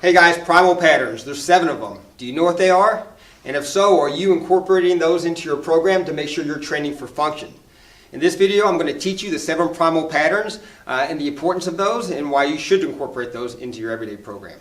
Hey guys, Primal Patterns. There's 7 of them. Do you know what they are? And if so, are you incorporating those into your program to make sure you're training for function? In this video, I'm going to teach you the 7 Primal Patterns and the importance of those and why you should incorporate those into your everyday program.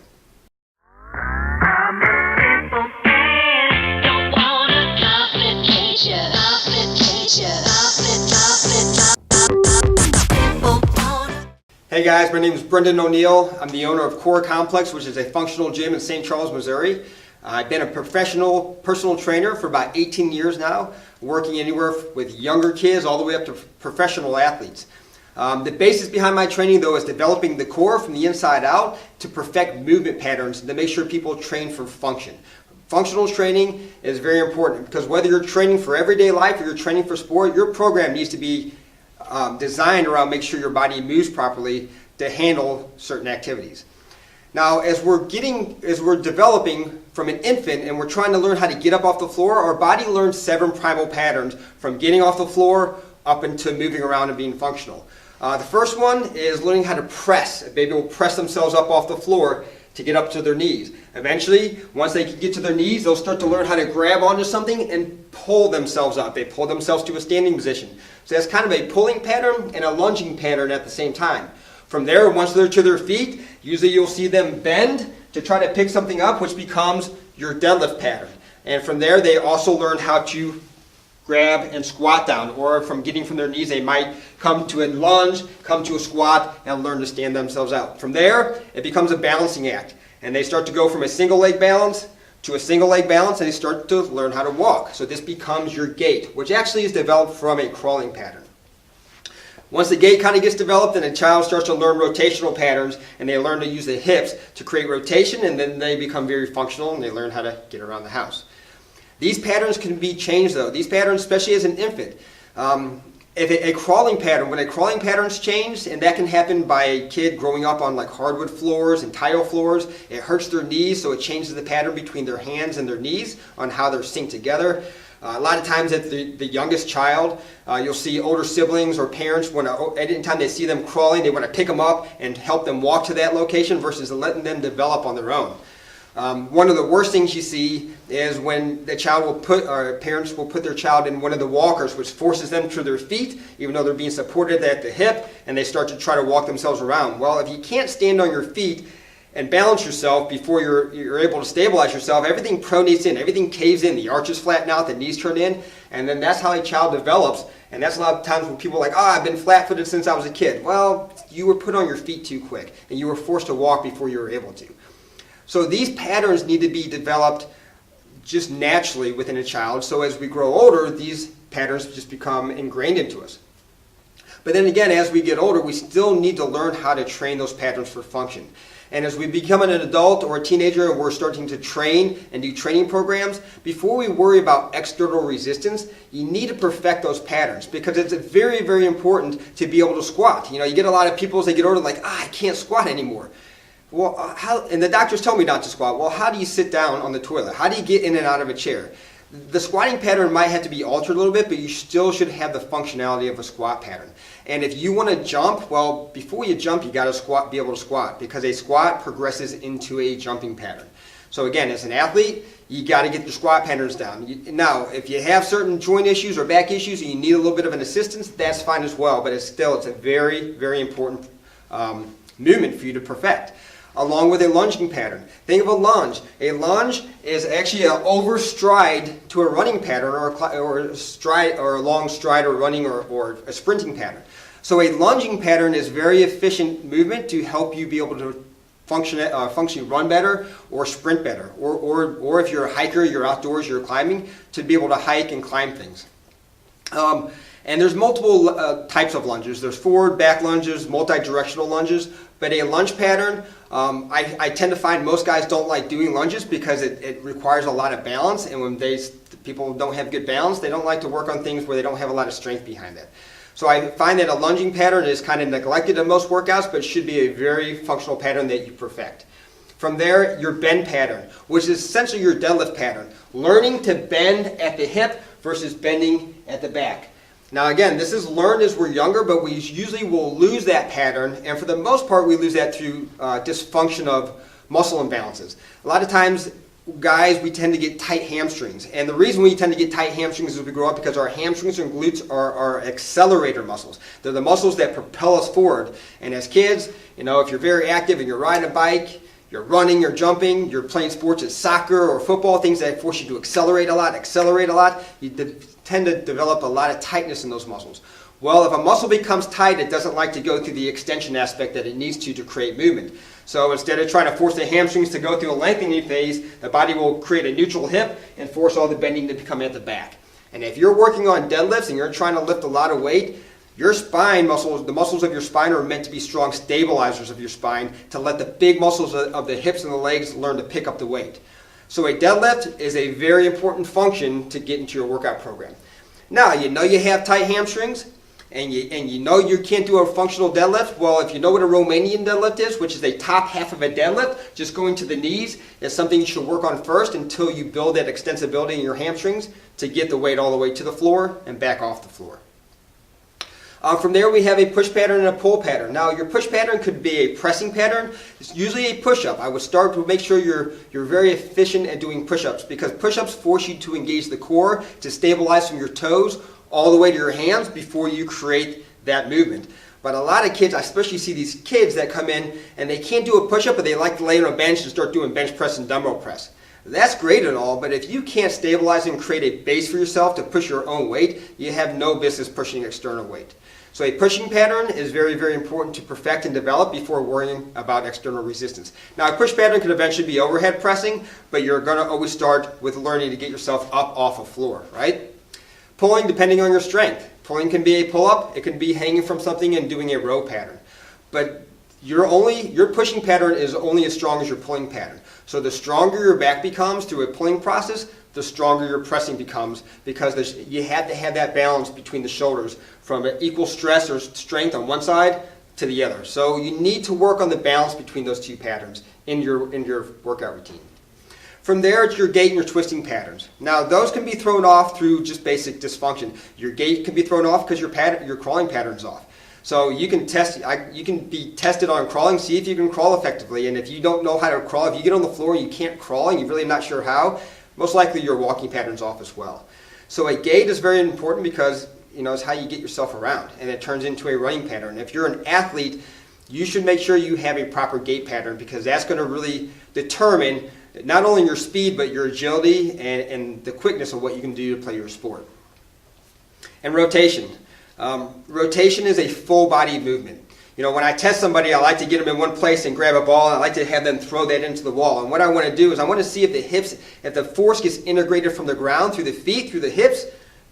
Hey guys, my name is Brendan O'Neill. I'm the owner of Core Complex, which is a functional gym in St. Charles, Missouri. I've been a professional personal trainer for about 18 years now, working anywhere with younger kids all the way up to professional athletes. The basis behind my training, though, is developing the core from the inside out to perfect movement patterns to make sure people train for function. Functional training is very important because whether you're training for everyday life or you're training for sport, your program needs to be designed around make sure your body moves properly to handle certain activities. Now, as we're developing from an infant and we're trying to learn how to get up off the floor, our body learns 7 primal patterns from getting off the floor up into moving around and being functional. The first one is learning how to press. A baby will press themselves up off the floor to get up to their knees. Eventually, once they can get to their knees, they'll start to learn how to grab onto something and pull themselves up. They pull themselves to a standing position. So that's kind of a pulling pattern and a lunging pattern at the same time. From there, once they're to their feet, usually you'll see them bend to try to pick something up, which becomes your deadlift pattern. And from there, they also learn how to grab and squat down, or from getting from their knees, they might come to a lunge, come to a squat, and learn to stand themselves out. From there, it becomes a balancing act, and they start to go from a single leg balance to a single leg balance, and they start to learn how to walk. So this becomes your gait, which actually is developed from a crawling pattern. Once the gait kind of gets developed, then a child starts to learn rotational patterns, and they learn to use the hips to create rotation, and then they become very functional, and they learn how to get around the house. These patterns can be changed, though. These patterns, especially as an infant. If a crawling pattern, when a crawling pattern's changed, and that can happen by a kid growing up on like hardwood floors and tile floors, it hurts their knees, so it changes the pattern between their hands and their knees on how they're synced together. A lot of times at the youngest child, you'll see older siblings or parents, anytime they see them crawling, they want to pick them up and help them walk to that location versus letting them develop on their own. One of the worst things you see is when the child will parents will put their child in one of the walkers, which forces them to their feet, even though they're being supported at the hip, and they start to try to walk themselves around. Well, if you can't stand on your feet and balance yourself before you're able to stabilize yourself, everything pronates in, everything caves in, the arches flatten out, the knees turn in, and then that's how a child develops. And that's a lot of times when people are like, I've been flat-footed since I was a kid. Well, you were put on your feet too quick, and you were forced to walk before you were able to. So these patterns need to be developed just naturally within a child. So as we grow older, these patterns just become ingrained into us. But then again, as we get older, we still need to learn how to train those patterns for function. And as we become an adult or a teenager and we're starting to train and do training programs, before we worry about external resistance, you need to perfect those patterns because it's very, very important to be able to squat. You know, you get a lot of people as they get older like, I can't squat anymore. Well, and the doctors tell me not to squat. Well, how do you sit down on the toilet? How do you get in and out of a chair? The squatting pattern might have to be altered a little bit, but you still should have the functionality of a squat pattern. And if you want to jump, well, before you jump, you got to be able to squat because a squat progresses into a jumping pattern. So again, as an athlete, you got to get your squat patterns down. Now, if you have certain joint issues or back issues and you need a little bit of an assistance, that's fine as well. But it's a very, very important movement for you to perfect. Along with a lunging pattern. Think of a lunge. A lunge is actually an overstride to a running pattern or a long stride or running or a sprinting pattern. So a lunging pattern is very efficient movement to help you be able to function run better or sprint better. Or if you're a hiker, you're outdoors, you're climbing, to be able to hike and climb things. And there's multiple types of lunges. There's forward, back lunges, multi-directional lunges. But a lunge pattern, I tend to find most guys don't like doing lunges because it requires a lot of balance. And when people don't have good balance, they don't like to work on things where they don't have a lot of strength behind it. So I find that a lunging pattern is kind of neglected in most workouts, but should be a very functional pattern that you perfect. From there, your bend pattern, which is essentially your deadlift pattern. Learning to bend at the hip versus bending at the back. Now again, this is learned as we're younger, but we usually will lose that pattern, and for the most part we lose that through dysfunction of muscle imbalances. A lot of times, guys, we tend to get tight hamstrings. And the reason we tend to get tight hamstrings as we grow up because our hamstrings and glutes are accelerator muscles. They're the muscles that propel us forward. And as kids, if you're very active and you're riding a bike, you're running, you're jumping, you're playing sports at soccer or football, things that force you to accelerate a lot, you tend to develop a lot of tightness in those muscles. Well, if a muscle becomes tight, it doesn't like to go through the extension aspect that it needs to create movement. So instead of trying to force the hamstrings to go through a lengthening phase, the body will create a neutral hip and force all the bending to come at the back. And if you're working on deadlifts and you're trying to lift a lot of weight, your spine muscles, the muscles of your spine are meant to be strong stabilizers of your spine to let the big muscles of the hips and the legs learn to pick up the weight. So a deadlift is a very important function to get into your workout program. Now, you have tight hamstrings and you can't do a functional deadlift. Well, if you know what a Romanian deadlift is, which is a top half of a deadlift, just going to the knees, is something you should work on first until you build that extensibility in your hamstrings to get the weight all the way to the floor and back off the floor. From there, we have a push pattern and a pull pattern. Now, your push pattern could be a pressing pattern. It's usually a push-up. I would start to make sure you're very efficient at doing push-ups because push-ups force you to engage the core to stabilize from your toes all the way to your hands before you create that movement. But a lot of kids, I especially see these kids that come in and they can't do a push-up, but they like to lay on a bench and start doing bench press and dumbbell press. That's great and all, but if you can't stabilize and create a base for yourself to push your own weight, you have no business pushing external weight. So a pushing pattern is very, very important to perfect and develop before worrying about external resistance. Now, a push pattern can eventually be overhead pressing, but you're going to always start with learning to get yourself up off a floor, right? Pulling, depending on your strength. Pulling can be a pull-up. It can be hanging from something and doing a row pattern. But your pushing pattern is only as strong as your pulling pattern. So the stronger your back becomes through a pulling process, the stronger your pressing becomes because you have to have that balance between the shoulders from an equal stress or strength on one side to the other. So you need to work on the balance between those two patterns in your workout routine. From there, it's your gait and your twisting patterns. Now, those can be thrown off through just basic dysfunction. Your gait can be thrown off because your crawling pattern's off. So you can be tested on crawling, see if you can crawl effectively. And if you don't know how to crawl, if you get on the floor and you can't crawl and you're really not sure how, most likely your walking pattern's off as well. So a gait is very important because it's how you get yourself around, and it turns into a running pattern. If you're an athlete, you should make sure you have a proper gait pattern because that's going to really determine not only your speed but your agility and the quickness of what you can do to play your sport. And rotation. Rotation is a full body movement. When I test somebody, I like to get them in one place and grab a ball, and I like to have them throw that into the wall. And what I want to do is I want to see if the force gets integrated from the ground through the feet, through the hips,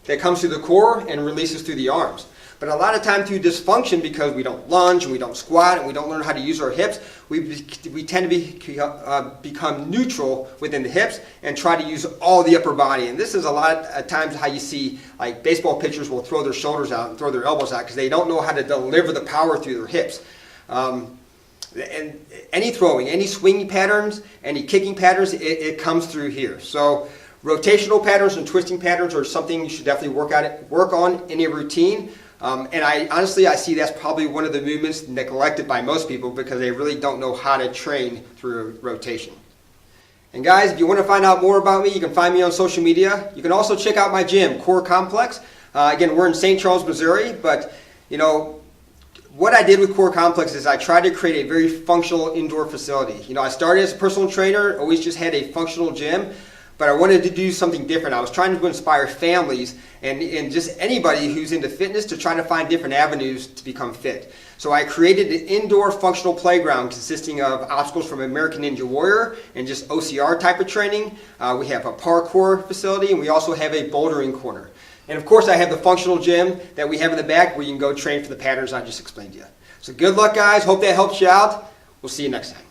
that comes through the core and releases through the arms. But a lot of time through dysfunction, because we don't lunge and we don't squat and we don't learn how to use our hips, we tend to become neutral within the hips and try to use all the upper body. And this is a lot of times how you see like baseball pitchers will throw their shoulders out and throw their elbows out because they don't know how to deliver the power through their hips. And any throwing, any swinging patterns, any kicking patterns, it comes through here. So rotational patterns and twisting patterns are something you should definitely work on in a routine. And I see that's probably one of the movements neglected by most people because they really don't know how to train through rotation. And guys, if you want to find out more about me, you can find me on social media. You can also check out my gym, Core Complex. Again, we're in St. Charles, Missouri, but what I did with Core Complex is I tried to create a very functional indoor facility. I started as a personal trainer, always just had a functional gym. But I wanted to do something different. I was trying to inspire families and just anybody who's into fitness to try to find different avenues to become fit. So I created an indoor functional playground consisting of obstacles from American Ninja Warrior and just OCR type of training. We have a parkour facility and we also have a bouldering corner. And of course I have the functional gym that we have in the back where you can go train for the patterns I just explained to you. So good luck guys, hope that helps you out. We'll see you next time.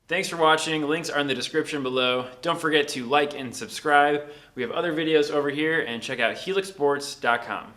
Thanks for watching. Links are in the description below. Don't forget to like and subscribe. We have other videos over here, and check out helixsports.com.